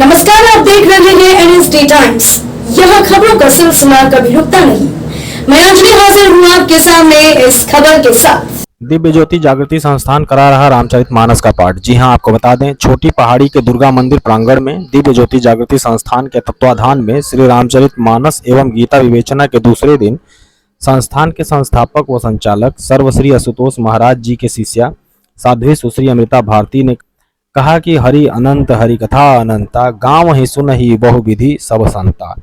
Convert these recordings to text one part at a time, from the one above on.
नमस्कार, आप देख रहे हैं एनएसडी टाइम्स। यहाँ खबरों का सिलसिला कभी रुकता नहीं। मैं अंजलि हाजिर हूँ आपके सामने इस खबर के साथ। दिव्य ज्योति जागृति संस्थान करा रहा रामचरितमानस का पाठ। जी हां, आपको बता दें, छोटी पहाड़ी के दुर्गा मंदिर प्रांगण में दिव्य ज्योति जागृति संस्थान के तत्वाधान में श्री रामचरितमानस एवं गीता विवेचना के दूसरे दिन संस्थान के संस्थापक व संचालक सर्वश्री आशुतोष महाराज जी के शिष्या साध्वी सुश्री अमृता भारती ने कहा कि हरि अनंत हरि कथा अनंता, गाँव ही सुन ही बहु विधि सब संता।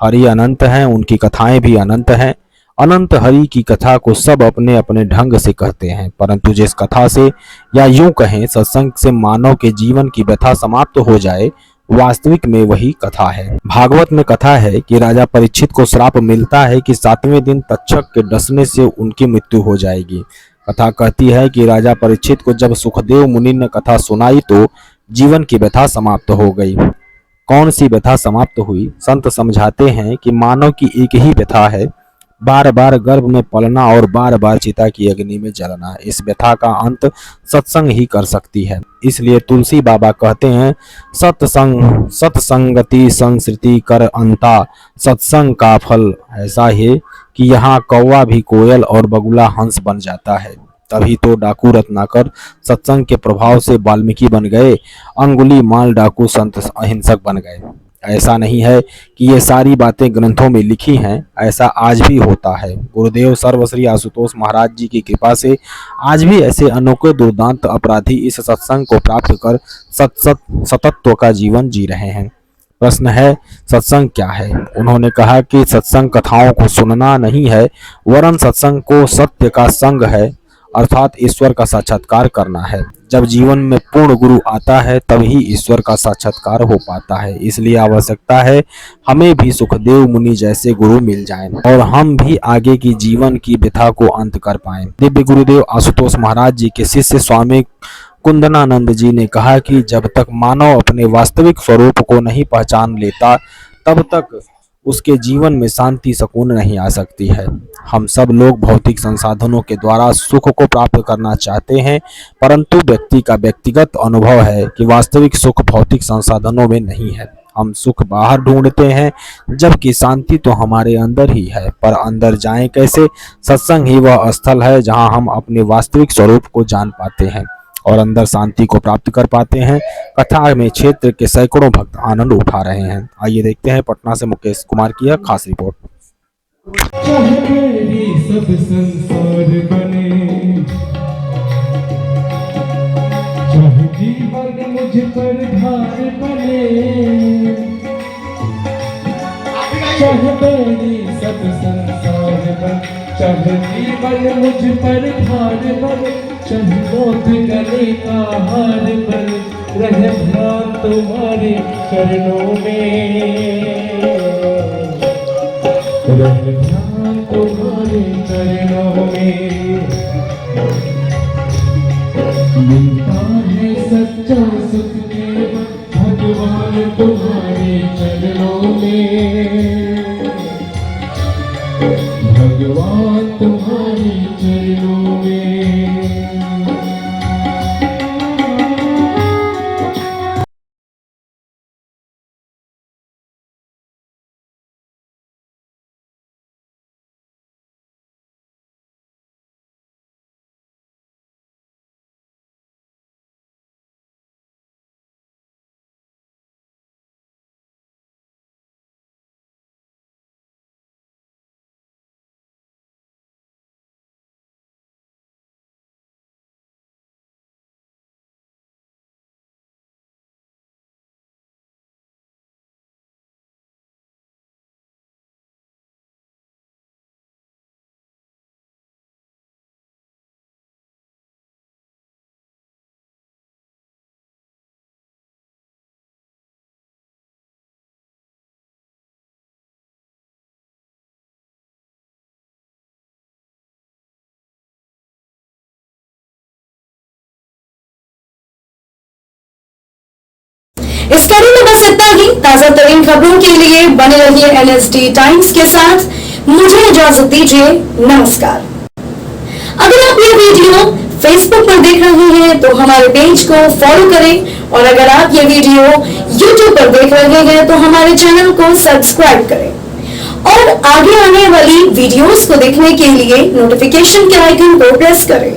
हरि अनंत हैं, उनकी कथाएं भी अनंत हैं। अनंत हरि की कथा को सब अपने अपने ढंग से कहते हैं, परंतु जिस कथा से या यूं कहें सत्संग से मानव के जीवन की व्यथा समाप्त हो जाए, वास्तविक में वही कथा है। भागवत में कथा है कि राजा परीक्षित को श्राप मिलता है कि 7वें दिन तक्षक के डसने से उनकी मृत्यु हो जाएगी। कथा कहती है कि राजा परीक्षित को जब सुखदेव मुनि ने कथा सुनाई तो जीवन की व्यथा समाप्त हो गई। कौन सी व्यथा समाप्त हुई? संत समझाते हैं कि मानव की एक ही व्यथा है, बार बार गर्भ में पलना और बार बार चिता की अग्नि में जलना। इस व्यथा का अंत सत्संग ही कर सकती है। इसलिए तुलसी बाबा कहते हैं, सत्संगति संस्कृति कर अंता, सत्संग का फल ऐसा है कि यहाँ कौवा भी कोयल और बगुला हंस बन जाता है। तभी तो डाकू रत्नाकर सत्संग के प्रभाव से वाल्मीकि बन गए, अंगुली माल डाकू संत अहिंसक बन गए। ऐसा नहीं है कि ये सारी बातें ग्रंथों में लिखी हैं, ऐसा आज भी होता है। गुरुदेव सर्वश्री आशुतोष महाराज जी की कृपा से आज भी ऐसे अनोखे दुर्दांत अपराधी इस सत्संग को प्राप्त कर सतत्व का जीवन जी रहे हैं। प्रश्न है, सत्संग क्या है? उन्होंने कहा कि सत्संग कथाओं को सुनना नहीं है, वरन सत्संग को सत्य का संग है, अर्थात ईश्वर का साक्षात्कार करना है। जब जीवन में पूर्ण गुरु आता है तभी ईश्वर का साक्षात्कार हो पाता है। इसलिए आवश्यकता है हमें भी सुखदेव मुनि जैसे गुरु मिल जाएं और हम भी आगे की जीवन की व्यथा को अंत कर पाएं। दिव्य गुरुदेव आशुतोष महाराज जी के शिष्य स्वामी कुंदनानंद जी ने कहा कि जब तक मानव अपने वास्तविक स्वरूप को नहीं पहचान लेता, तब तक उसके जीवन में शांति सुकून नहीं आ सकती है। हम सब लोग भौतिक संसाधनों के द्वारा सुख को प्राप्त करना चाहते हैं, परंतु व्यक्ति का व्यक्तिगत अनुभव है कि वास्तविक सुख भौतिक संसाधनों में नहीं है। हम सुख बाहर ढूंढते हैं, जबकि शांति तो हमारे अंदर ही है। पर अंदर जाएं कैसे? सत्संग ही वह स्थल है जहां हम अपने वास्तविक स्वरूप को जान पाते हैं और अंदर शांति को प्राप्त कर पाते हैं। कथा में क्षेत्र के सैकड़ों भक्त आनंद उठा रहे हैं। आइए देखते हैं पटना से मुकेश कुमार की यह खास रिपोर्ट। सब संसार बने, चाहे जीवन मुझ पर भार बने, चाहे मेरी सब संसार बने, चाहे जीवन मुझ पर भार बने, चाहे मौत गले का हार बने, रहे ध्यान तुम्हारे चरणों में, रहे ध्यान तुम्हारे चरणों में। मिलता है सच्चा सुख केवल भगवान तुम्हारे चरणों में, भगवान तुम्हारे चरणों में। इस कड़ी में बस इतना ही। ताजा तरीन खबरों के लिए बने रहिए एनएसडी टाइम्स के साथ। मुझे इजाजत दीजिए, नमस्कार। अगर आप ये वीडियो फेसबुक पर देख रहे हैं तो हमारे पेज को फॉलो करें, और अगर आप ये वीडियो YouTube पर देख रहे हैं तो हमारे चैनल को सब्सक्राइब करें और आगे आने वाली वीडियोस को देखने के लिए नोटिफिकेशन के आइकन को प्रेस करें।